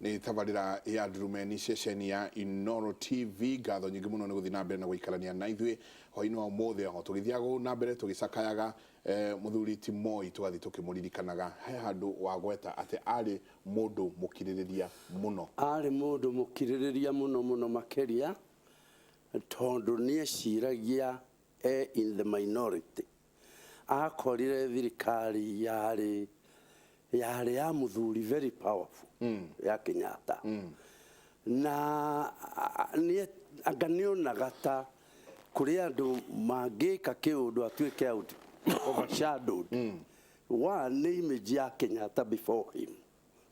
ni tabarira ya Drumeni ceceni ya Inooro TV gatho nyingi muno ni guthi na mbere na guikarania na ithui hoini wa mothe o tugithiago na mbere tugicakayaga muthuri ti Moi twathi tukimuririkanaga he handu wa gweta ate ari mundu mukiririria muno muno makeria tondu ni eciragia in the minority akorire thirikari yari ya muthuri very powerful ya Kenyatta na ni aganionaga ta kuri andu mangika kiundu atuike out overshadowed. One, ni image ya Kenyatta before him.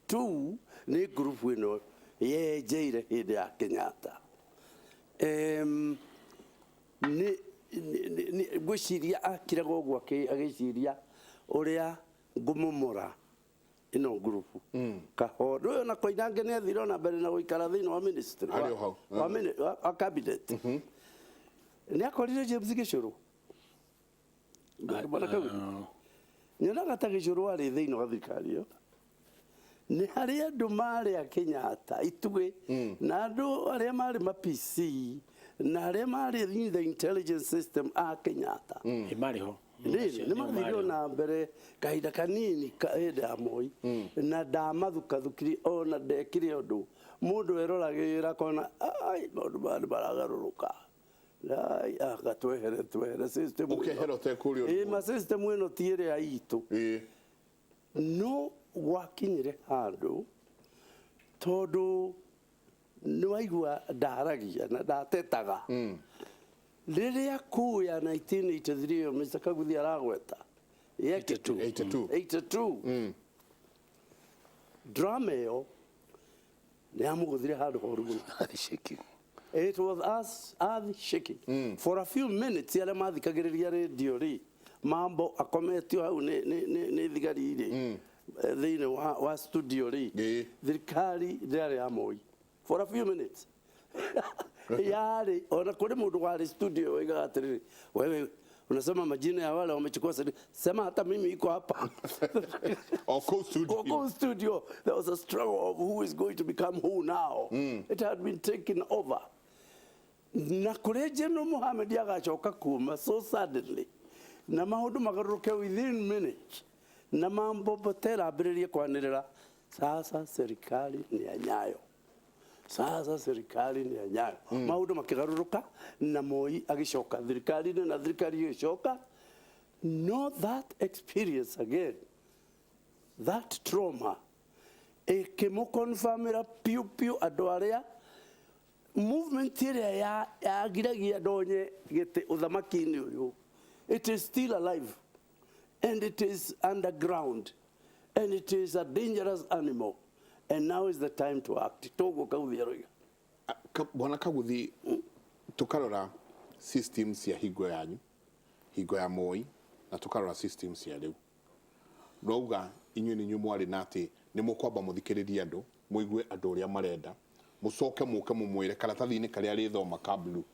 Two, ni group wino ye jaire hide ya Kenyatta. Ni gwiciria akira gogwa ke agiciria uria ngumumura ino group kahodo na koinange ne thiro na mbere na guikara thino wa ministry wa cabinet ni akorire James Gicuru bana kagu nyona gata Gicuru ari thino wa thirikari yo ni hari andu mari a Kenyatta ituge na andu aria mari ma PC na aria mari in the intelligence system a Kenyatta mari ho ni mathiro na mbere kahinda kanini kaida Moi na ndamathukathukiri ona ndekire undu mundu eroragira kona ai mundu baragaruruka ai agatwehere system ukehero te kurio ma system ino tiere ya itu no wakinyire handu tondu ni waigua ndaragia na ndatetaga riria kuya 1983 Mr. Kaguthi aragweta 82 drama yo ni amuguthire handu horu shaking. It was us shaking for a few minutes yale mathikagiriria radio ri mambo akometio hau ni thigari ri thine wa studio ri thirikari ndari ya Moi for a few minutes yari ona kule mundu wa studio wega atiriri wewe unasema majina ya wale wamechukua sema hata mimi iko hapa Oko studio there was a struggle of who is going to become who now it had been taken over na kule General Mohamed agachoka kuma so suddenly na maundu magaruke within minutes na mambo botera abiririe kwanirira sasa serikali ni ya Nyayo sasa serikali ni ya Nyayo maundu makigaruruka na Moi agishoka thirikari na thirikari ishoka not that experience again that trauma ekemo confirmera piu adoarea movement area ya giragia donye gete uthamakini uyu it is still alive and it is underground and it is a dangerous animal. And now is the time to act. Togo Kaguthi aroiga. Bwana Kaguthi tukarora systems ya higo yanyu, higo ya Moi na tukarora systems ya riu. Rauga inyuĩ nĩ mwari nati nĩ mũkwamba mũthikĩrĩrie andũ, mũigue andũ ũrĩa marenda, mũcoke mũke mũmwĩre karatathi-inĩ karĩa rĩthoma kablu.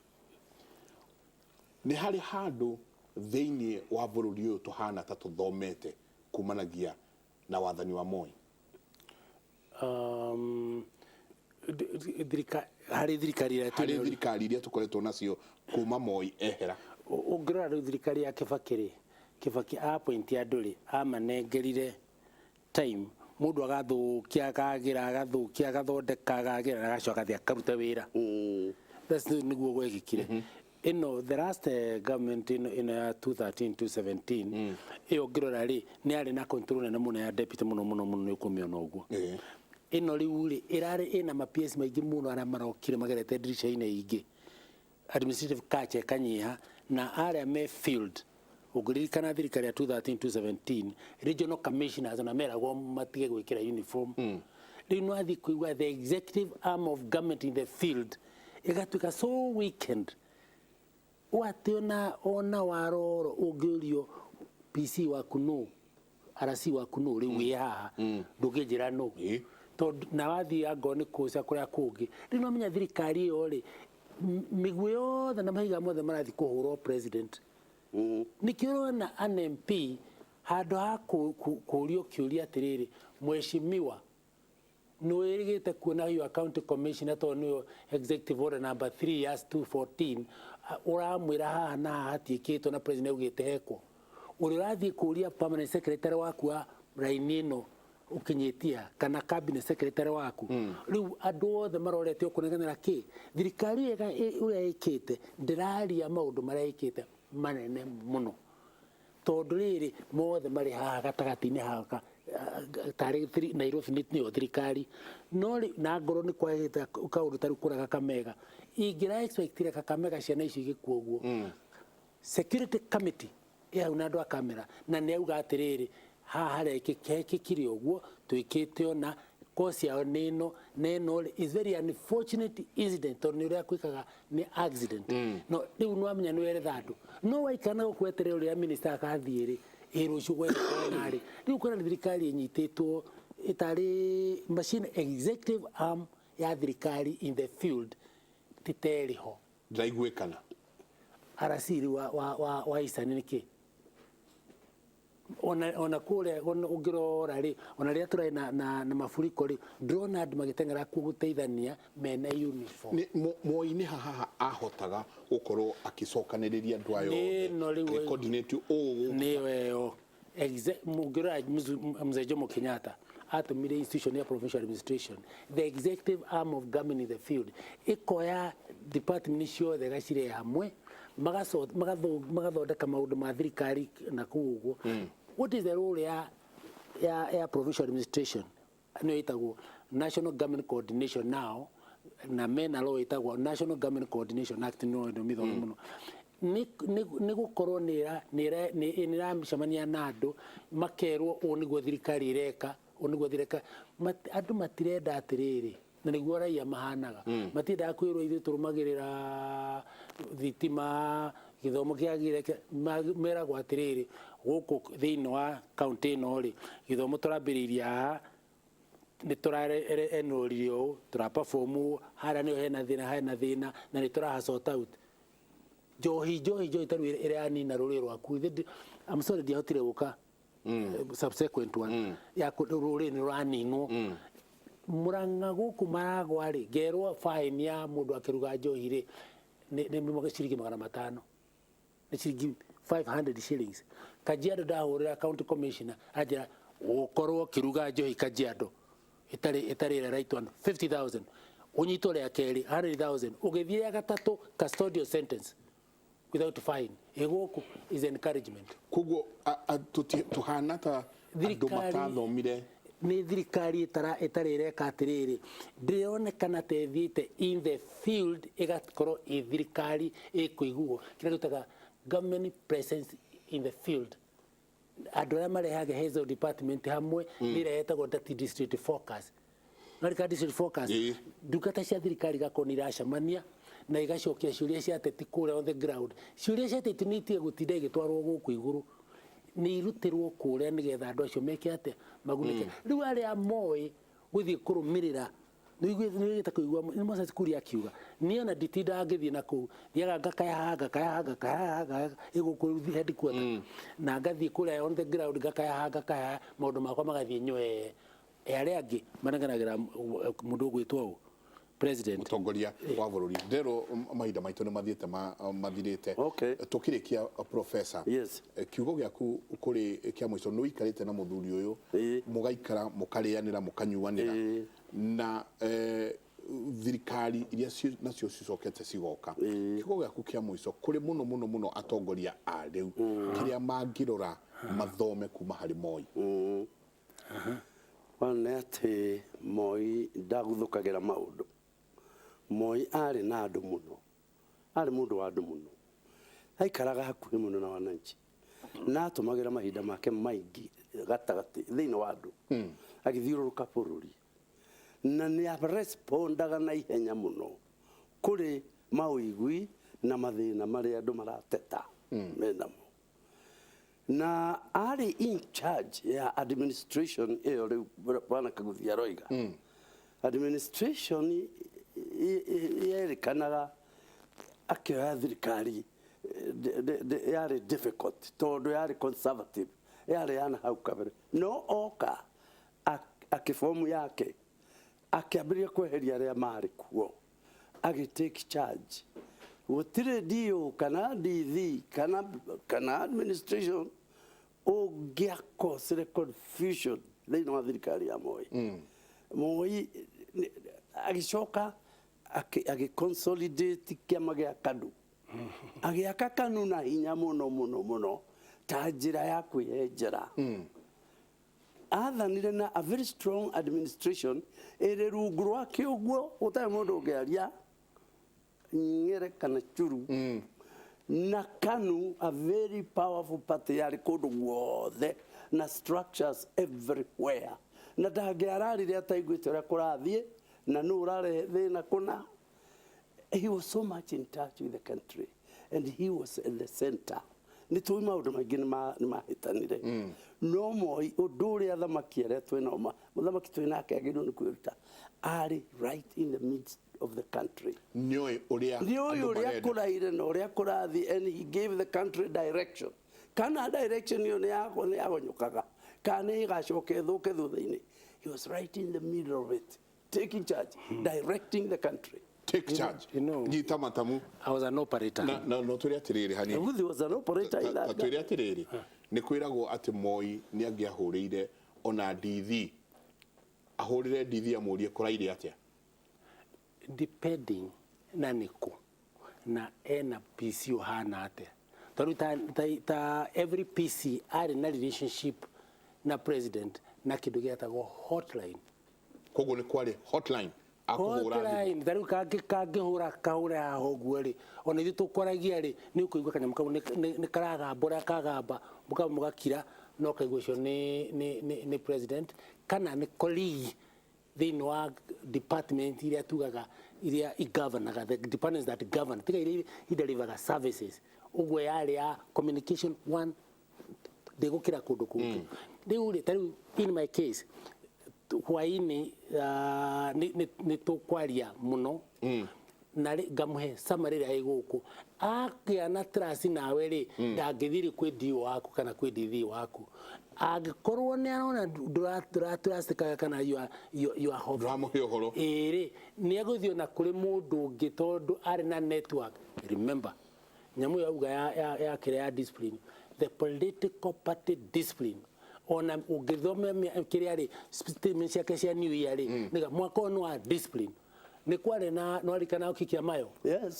Nĩ harĩ handũ thĩinĩ wa bũrũri ũyũ tũhana ta tũthomete kumanagia na wathani wa Moi. Hari thirikari iria tukoretwo nacio kuma Moi ehera ungirora riu thirikari ya Kibaki appoint anduri amanengerire time mundu agathukia agathondeka agagira agacoka thia karuta wira that's niguo gwekikire ino the last government in 2013-2017 iyo ngirora ri ni ari na control na muno ya deputy muno ni kumiona uguo ino riuri irari ina ma-PS maingi muno ara marokire magerete dirisha-ini ingi administrative kache kanyiha na area me field ugiririkana thirikari ya 2013-2017 regional commissioners na meragwo matige gwikira uniform riu no athi kuigua the executive arm of government in the field igatuika so weekend wationa ona waroro ungiurio PC waku no RC waku no riu wi haha ndugijira no na wathi angoni kuca kuria kungi riu no menya thirikari iyo ri migwe yothe na mahiga mothe marathi kuhurwo president nikiona an MP handu ha kurio kiuria atiriri mweshimiwa no erigite kuona hiyo county commissioner to no executive order number 3 years 214 uramwira haha na hatiikitwo na president ugite heko uri rathie kuria permanent secretary waku raini ino ukinyitia kana cabinet secretary waku riu andu othe marorete ukuneganira ki thirikari ega uria ikite ndiraria maundu maria ikite manene muno tondu riri mothe mari haha gatagati-ini haka tari Nairobi niyo thirikari no na ngoro ni kwagite kaundu tari kuraga Kakamega ingira expectire Kakamega ciana ici igikuo guo security committee ya unando kamera na ne uga atiriri haha kiri uguo twikite ona kosi ya neno is very unfortunate incident or niria kwikaga ni accident no riu no amenya no ere thadu no waikana gukwetere uria minister akathiri irucu gwekanari riu kuna thirikari inyititwo itari machine executive arm ya thirikari in the field titeriho ndaigwekana arasiri wa isani niki ona kule ungirora ri ona ria turai na mafuriko ri drone and magitengera kuguteithania mena uniform ni moini haha ahotaga gukorwo akicokaniriria andu ayo coordinate ni weo mugirora mzee Jomo Kenyatta atumire institution ya provincial administration the executive arm of government in the field ikoya department ciothe gacire hamwe magathondeka maundu ma thirikari na kuguo what is the role ya provincial administration no itagwo national government coordination now na mena law itagwo national government coordination act no ndo mitho muno ni gukorwo ni ramcemania na andu makerwo uniguo thirikari ireka uniguo thirikari andu matirenda atiriri na niguo raia mahanaga matinda kwirwo ithu turumagirira thitima githomo kiagire mera gwatiriri guku thiini wa county no ri githomo turambiriria ni turare enrollio tura perform hara ni hena thina na ni turaha sort out johi taru ire ni na ruri rwaku I'm sorry diahotire guka subsequent one ya ruri ni raninwo muranga guku maragwa ri gerwa fine ya mundu akiruga njohi ri ni mmoga shiringi 500 ni shiringi 500 shillings Kajiado dahurira county commissioner aja ukorwo kiruga njohi Kajiado itari right one 50,000 unyitore akeri 100,000 ugithie ya gatatu custodial sentence without fine egoku is encouragement kugo tuhana ta andu matathomire ni thirikari itari reka atiriri ndionekana tethiite in the field igakorwo i thirikari ikuiguo kira gutaga government presence in the field andu aria marehage health department hamwe niretagwo district focus narika district focus ndungata cia thirikari gakoni iracemania na igacokia ciuria cia teti kure on the ground ciuria cia teti nitie gutinda igitwarwo guku iguru ni irutirwo kuria nigetha andu acio meke ate magunike riu aria moi guthie kurumirira nigita kuigwa ni Moses Kuria akiuga niona ditinda ngithie na ku thiaga ngakaya iguku headquarter na ngathie kuria on the ground ngakaya maundu makwa magathie nywe aria angi managanagira mundu gwitwo president mutongoria wa bururi ndero mahinda maitu ni mathiete mathirite tukirikia professor kiugo giaku kuri kia mwico no ikarite na muthuri uyu mugaikara mukarianira mukanyuanira na thirikari iria nacio cicokete cigoka kiugo giaku kia mwico kuri muno atongoria a riu kiria mangirora mathome kuma hari Moi wane ati Moi ndaguthukagira maundu Moi ari na andu muno ari mundu wa andu muno aikaraga hakuhi muno na wananchi na atumagira mahinda make maingi gatagati thiini wa andu agithiururuka bururi na ni respondaga na ihenya muno kuri mauigwi na mathina mari andu marateta menamo na ari in charge ya administration iyo riu bwana Kaguthia Roiga administration yerikanaga akioya thirikari yari difficult tondu yari conservative yari yana hau kabere no oka akifomu yake akiambiria kweheria aria mari kuo agi take charge gutire dio kana DV kana administration cause confusion thĩinĩ wa thirikari ya Moi. Moi agicoka consolidate kiama gĩa KANU agiaka KANU na hinya muno ta njĩra ya kwĩyenjera. Athanire na a very strong administration ĩrĩ rungu rwake ũguo gũtarĩ mũndũ ũngĩaria ng'ere kana churu. Na KANU a very powerful party yarĩ kũndũ guothe na structures everywhere. Na ndangĩararire ataiguĩte ũrĩa kũrathiĩ na nũ ũrarehe thĩna kũna. He was so much in touch with the country and he was in the center. Nĩ tũĩ maũndũ maingĩ nĩ mahĩtanire. No Moi ũndũ ũrĩa athamaki arĩa twĩnao mũthamaki twĩnake agĩrĩirwo nĩ kwĩruta arĩ right in the midst of the country. Nĩoĩ ũrĩa kũraire na ũrĩa kũrathiĩ and he gave the country direction. Kana direction ĩyo nĩ yagonyũkaga kana ĩgacoka ĩthũke thutha-inĩ. He was right in the middle of it, taking charge, directing the country. Take charge. Nyita matamu. I was an operator. No tũrĩ atĩrĩrĩ hanini. He was an operator in that. Tũrĩ atĩrĩrĩ. Nĩ kwĩragwo atĩ Moi nĩ angĩahũrĩire ona DV. Ahũrĩre DV amũrie kũraire atĩa. Depending na nĩkũ na ena PC ũhana atĩa. Tondũ ta every PC arĩ na relationship na president na kĩndũ gĩatagwo hotline. Koguo nĩ kwarĩ hotline. Hotline tariũ kangĩhũra kahũre haha ũguo rĩ ona ithuĩ tũkwaragia rĩ nĩ ũkũigua kanyamũ kau nĩ karagamba ũrĩa kagamba mũgakira no kaigua ũcio nĩ president kana nĩ colleague thĩinĩ wa department iria tugaga iria i-governaga, the departments that govern tiga iria i-delivaga services ũguo yarĩ ya communication one ndĩgũkĩra kũndũ kũngĩ. Rĩu rĩ tarĩu in my case hwainĩ nĩ tũkwaria mũno na ngamũhe summary ĩrĩa ĩ gũkũ agĩa na trust nawe rĩ ndangĩthire kwĩ DO waku kana kwĩ DV waku angĩkorwo nĩ arona ndũratrustĩkaga kana you are hopeful ĩrĩ nĩ egũthiĩ na kũrĩ mũndũ ũngĩ tondũ arĩ na network. Remember nyamũ yauga ya kĩrĩa ya discipline, the political party discipline ona ũngĩthoma kĩrĩa rĩ statement ciake cia New Year rĩ nĩga mwaka ũyũ wa discipline nĩ kwarĩ na nwarikana ũkikia mayo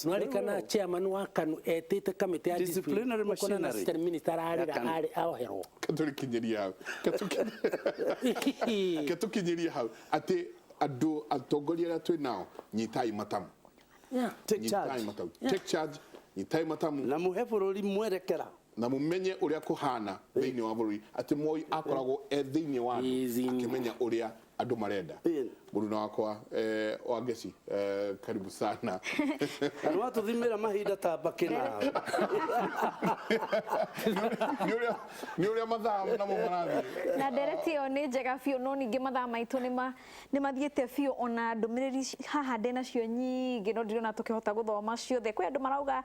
nwarikana chairman wa KANU etĩte kamĩtĩ ya disciplinary machinery na minister arĩ ahoherwo katũkinyĩria hau atĩ andũ atongoria arĩa twĩnao nyitai matamu. Take charge nyitai matamu na mũhe bũrũri mwerekera na mumenye ũrĩa kũhana thĩinĩ wa bũrũri atĩ Moi akoragwo thĩinĩ wa akĩmenya ũrĩa andũ marenda. Mũruna wakwa Wangeci karibu sana. Andũ atũthimĩra mahinda ta bakĩna nĩ ũrĩa mathaa namo marathiĩ na ndereti ĩyo nĩ njega biũ no ningĩ mathaa maitũ nĩ mathiĩte biũ ona ndũmĩrĩri haha ndĩnacio nyingĩ no ndirona tũkĩhota gũthoma ciothe. Kwĩ andũ marauga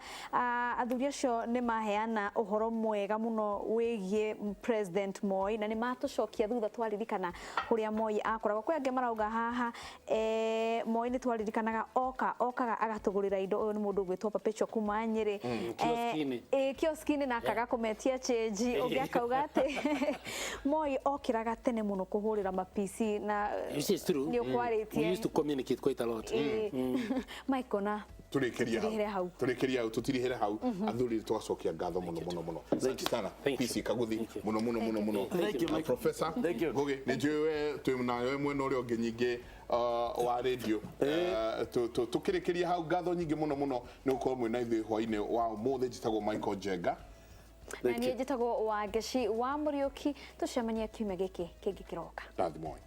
athuri acio nĩ maheana ũhoro mwega mũno wĩgiĩ President Moi na nĩ matũcokia thutha twaririkana ũrĩa Moi akoragwo. Kwĩ angĩ marauga haha Moi nĩ twaririkanaga okaga agatũgũrĩra indo. Ũyũ nĩ mũndũ ũgwĩtwo Perpetual kuma Nyĩrĩ kioski-inĩ na akagakometia change ũngĩ akauga atĩ Moi okĩraga tene mũno kũhũrĩra ma-PC na nĩ ũkwarĩtie. We used to communicate quite a lot. Michael na tũrĩkĩria hau tũtirĩhere hau athuri twacokia ngatho mũno. Asante sana PC Kaguthi mũno. Professor Ngugi nĩ njũĩ twĩnawe mwena ũrĩa ũngĩ nyingĩ wa radio tũkĩrĩkĩria hau ngatho nyingĩ mũno nĩ gũkorwo mwĩna ithuĩ hwainĩ wa ũmũthĩ. Njĩtagwo Michael Njenga na niĩ njĩtagwo Wangeci wa Mũriũki. Tũcemania kiumia gĩkĩ kĩngĩ kĩroka. Ndathimoi.